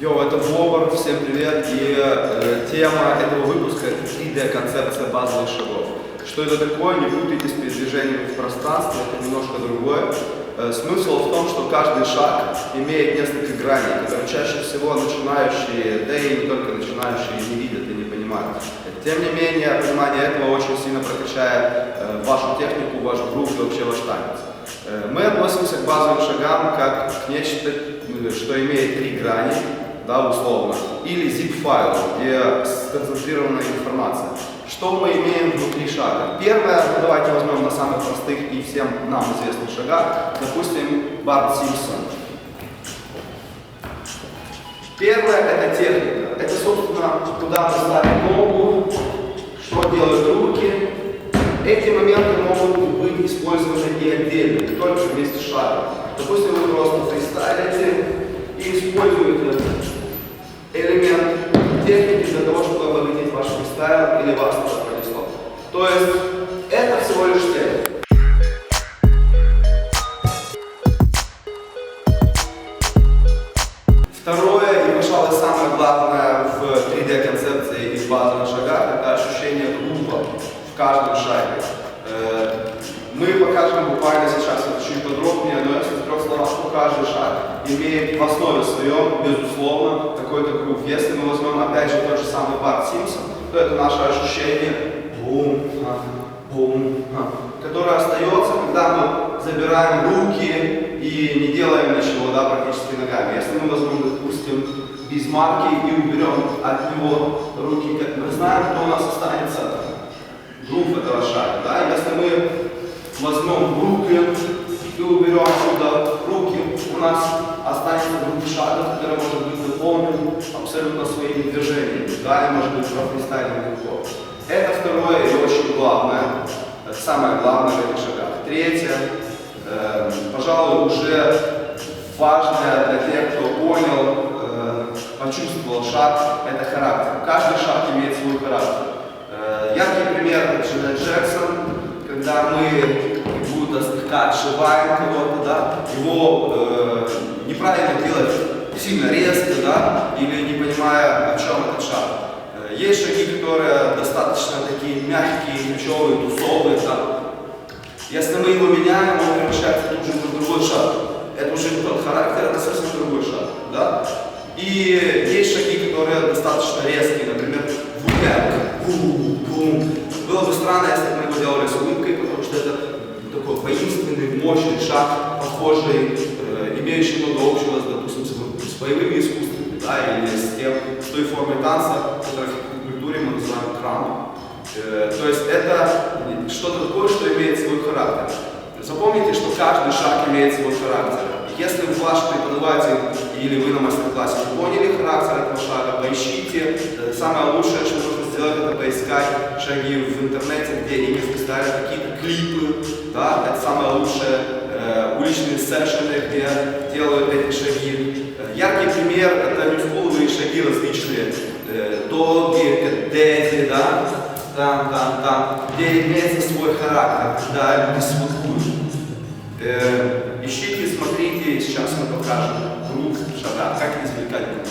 Йоу, это Вобр, всем привет, и тема этого выпуска — это 3D-концепция базовых шагов. Что это такое, не путайте с передвижением в пространстве, это немножко другое. Смысл в том, что каждый шаг имеет несколько граней, которые чаще всего начинающие, да и не только начинающие, не видят и не понимают. Тем не менее, понимание этого очень сильно прокачает вашу технику, ваш грув и вообще ваш танец. Мы относимся к базовым шагам как к нечто, что имеет 3 грани, да, условно, или zip-файл, где сконцентрированная информация. Что мы имеем внутри шага? Первое, давайте возьмем на самых простых и всем нам известных шагах, допустим, Барт Симпсон. Первое — это техника. Это, собственно, куда мы ставим ногу, что делают руки. Эти моменты могут быть использованы и отдельно, не только вместе с шагом. Допустим, вы просто фристайлите и используете элемент техники для того, чтобы обогатить ваш фристайл или вас туда пронесло. То есть это всего лишь техника. Второе и, пожалуй, самое главное в 3D-концепции и в базовых шагах — это ощущение группа в каждом шаге. Мы покажем буквально сейчас это чуть подробнее, но если в 3 словах, что каждый шаг имеет в основе своем, безусловно, какой-то грув. Если мы возьмем, опять же, тот же самый Барт Симпсон, то это наше ощущение бум, которое остается, когда мы забираем руки и не делаем ничего, да, практически ногами. Если мы возьмем, допустим, Бисмарки и уберем от него руки, как мы знаем, то у нас останется грув этого шага. Да? Если мы возьмем руки и уберем отсюда руки, у нас останется грув шага, который может быть дополнен абсолютно своими движениями, да, и может быть профристайльным легко. Это второе и очень главное, самое главное в этих шагах. Третье, пожалуй, уже важное для тех, кто понял, почувствовал шаг, это характер. Каждый шаг имеет свой характер. Яркий пример — Джанет Джексон, когда мы будто слегка отшиваем кого-то, да, его неправильно делать сильно резко, да, или не понимая, о чем этот шаг. Есть шаги, которые достаточно такие мягкие, ключевые, тусовые, да. Если мы его меняем, он превращается тут же в другой шаг. Это уже не тот характер, это совсем другой шаг, да. И есть шаги, которые достаточно резкие, например, было бы странно, если бы мы его делали с улыбкой, потому что это такой воинственный, мощный шаг, похожий, имеющий много общего, допустим, с боевыми искусствами, да, или с той формой танца, которую в культуре мы называем крам. То есть это что-то такое, что имеет свой характер. Запомните, что каждый шаг имеет свой характер. Если ваш преподаватель или вы на мастер-классе не поняли характер этого шага, поищите. Самое лучшее, что нужно сделать, это поискать шаги в интернете, где они фристайлят какие-то клипы. Да? Это самое лучшее. Уличные сессионы, где делают эти шаги. Яркий пример — это ньюскуловые шаги различные. Доги, кэддези, да? Там, где имеется свой характер, когда люди свыкуют. Ищите, смотрите, сейчас мы покажем грув шага, как извлекать грув.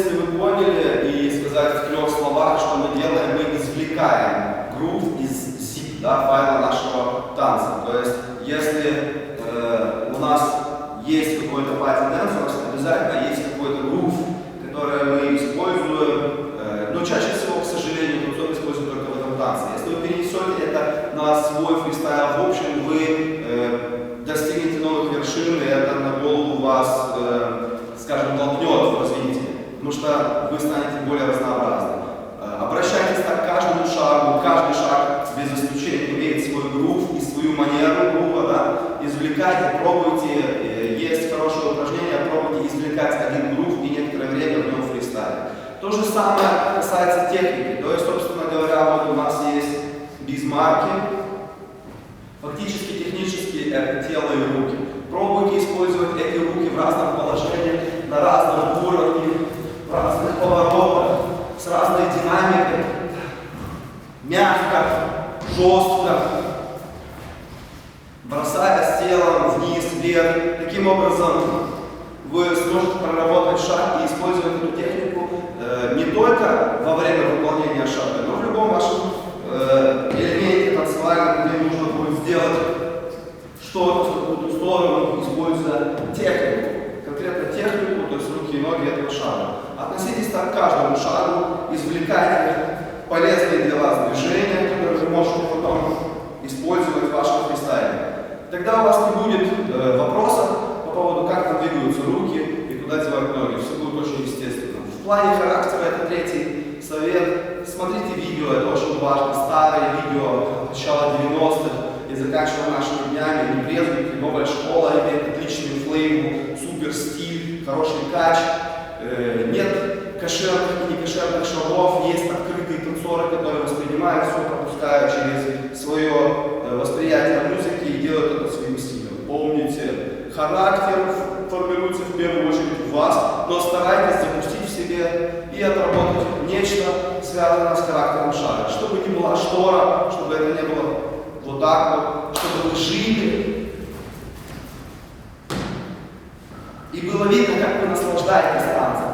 если вы поняли, и сказать в 3 словах, что мы делаем, мы извлекаем грув из zip, да, файла нашего танца. То есть, если у нас есть какой-то pattern dance, у нас обязательно есть какой-то грув, который мы используем, но чаще всего, к сожалению, танцор использует только в этом танце. Если вы перенесете это на свой фристайл, в общем, вы достигнете новых вершин, и это на голову вас, скажем, толкнет в развитии, потому что вы станете более разнообразным. Обращайтесь так к каждому шагу, каждый шаг без исключения имеет свой грув и свою манеру грува, да? Извлекайте, пробуйте, есть хорошее упражнение, пробуйте извлекать один грув и некоторое время в нем фристайлить. То же самое касается техники, то есть, собственно говоря, вот у нас есть бисмарки, фактически технически это тело и руки. Пробуйте использовать эти руки в разных положениях, на разном уровне, в разных поворотах, с разной динамикой, мягко, жестко, бросая с телом вниз, вверх. Таким образом, вы сможете проработать шаг и использовать эту технику не только во время выполнения шага, но в любом вашем элементе танцевальном, где нужно будет сделать что-то в какую-то сторону, используя технику. Конкретно технику, то есть руки и ноги этого шага. Относитесь так к каждому шагу, извлекайте полезные для вас движения, которые вы можете потом использовать в вашем фристайле. Тогда у вас не будет вопросов по поводу, как там двигаются руки и куда девать ноги. Все будет очень естественно. В плане характера это 3-й совет. Смотрите видео, это очень важно. Старые видео начала 90-х и заканчивая нашими днями. Не брезгуйте, новая школа имеет отличный флейм, супер стиль, хороший кач. Нет кошерных и некошерных шагов, есть открытые танцоры, которые воспринимают все, пропуская через свое восприятие музыки и делают это своим стилем. Помните, характер формируется в первую очередь в вас, но старайтесь запустить в себе и отработать нечто, связанное с характером шага. Чтобы не была штора, чтобы это не было вот так вот, чтобы вы жили. И было видно, как вы наслаждаетесь танцем.